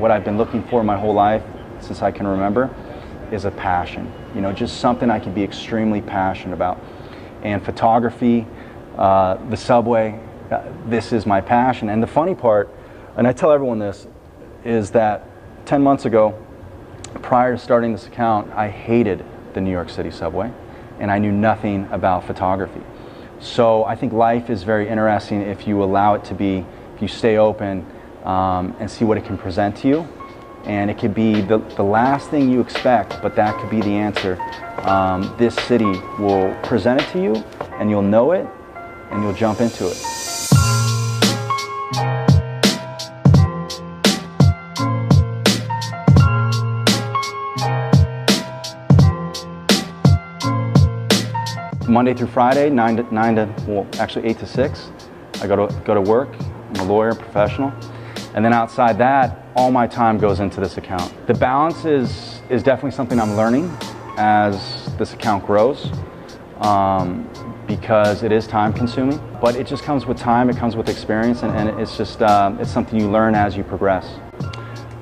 what I've been looking for my whole life, since I can remember, is a passion. You know, just something I can be extremely passionate about. And photography, the subway, this is my passion. And the funny part, and I tell everyone this, is that 10 months ago, prior to starting this account, I hated the New York City subway, and I knew nothing about photography. So I think life is very interesting if you allow it to be, if you stay open and see what it can present to you. And it could be the last thing you expect, but that could be the answer. This city will present it to you, and you'll know it, and you'll jump into it. Monday through Friday, 8 to 6. I go to work. I'm a lawyer, professional. And then outside that, all my time goes into this account. The balance is definitely something I'm learning as this account grows, because it is time consuming, but it just comes with time, it comes with experience, and it's just, it's something you learn as you progress.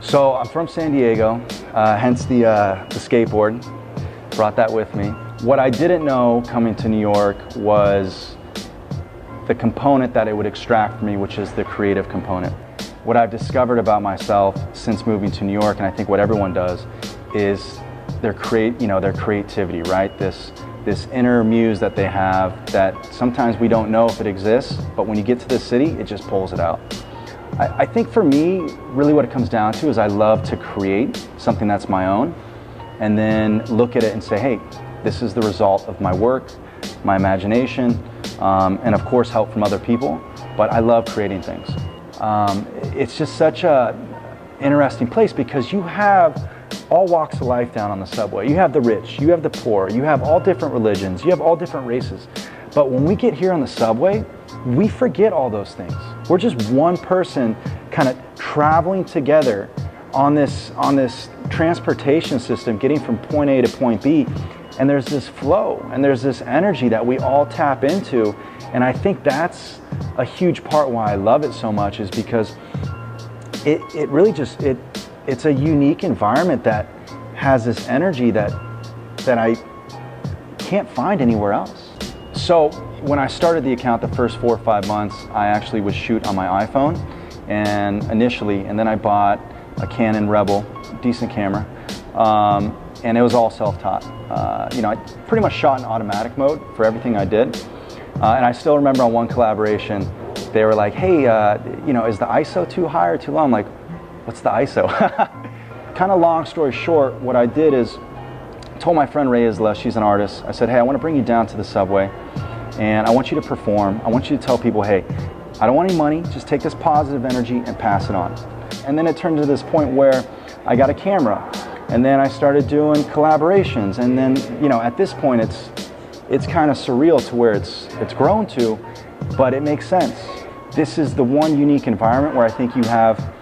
So I'm from San Diego, hence the skateboard, brought that with me. What I didn't know coming to New York was the component that it would extract from me, which is the creative component. What I've discovered about myself since moving to New York, and I think what everyone does, is their creativity, right? This inner muse that they have that sometimes we don't know if it exists, but when you get to this city, it just pulls it out. I think for me, really what it comes down to is I love to create something that's my own, and then look at it and say, hey, this is the result of my work, my imagination, and of course help from other people, but I love creating things. It's just such an interesting place because you have all walks of life down on the subway. You have the rich, you have the poor, you have all different religions, you have all different races. But when we get here on the subway, we forget all those things. We're just one person kind of traveling together on this transportation system, getting from point A to point B. And there's this flow and there's this energy that we all tap into. And I think that's a huge part why I love it so much, is because it really just, it's a unique environment that has this energy that I can't find anywhere else. So when I started the account, the first 4 or 5 months, I actually would shoot on my iPhone and then I bought a Canon Rebel, decent camera. And it was all self-taught. You know, I pretty much shot in automatic mode for everything I did. And I still remember on one collaboration, they were like, hey, you know, is the ISO too high or too low? I'm like, what's the ISO? Kind of long story short, what I did is told my friend Ray Isla, she's an artist, I said, hey, I want to bring you down to the subway and I want you to perform. I want you to tell people, hey, I don't want any money, just take this positive energy and pass it on. And then it turned to this point where I got a camera. And then I started doing collaborations, and then, you know, at this point it's kind of surreal to where it's grown to, but it makes sense. This is the one unique environment where I think you have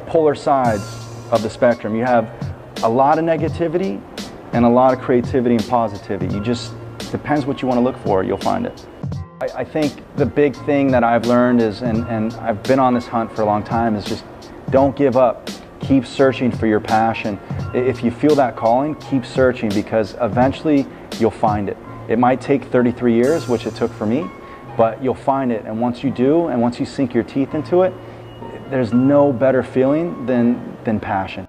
polar sides of the spectrum. You have a lot of negativity and a lot of creativity and positivity. You just, depends what you want to look for, you'll find it. I think the big thing that I've learned is, and I've been on this hunt for a long time, is just don't give up. Keep searching for your passion. If you feel that calling, keep searching, because eventually you'll find it. It might take 33 years, which it took for me, but you'll find it. And once you do, and once you sink your teeth into it, there's no better feeling than passion.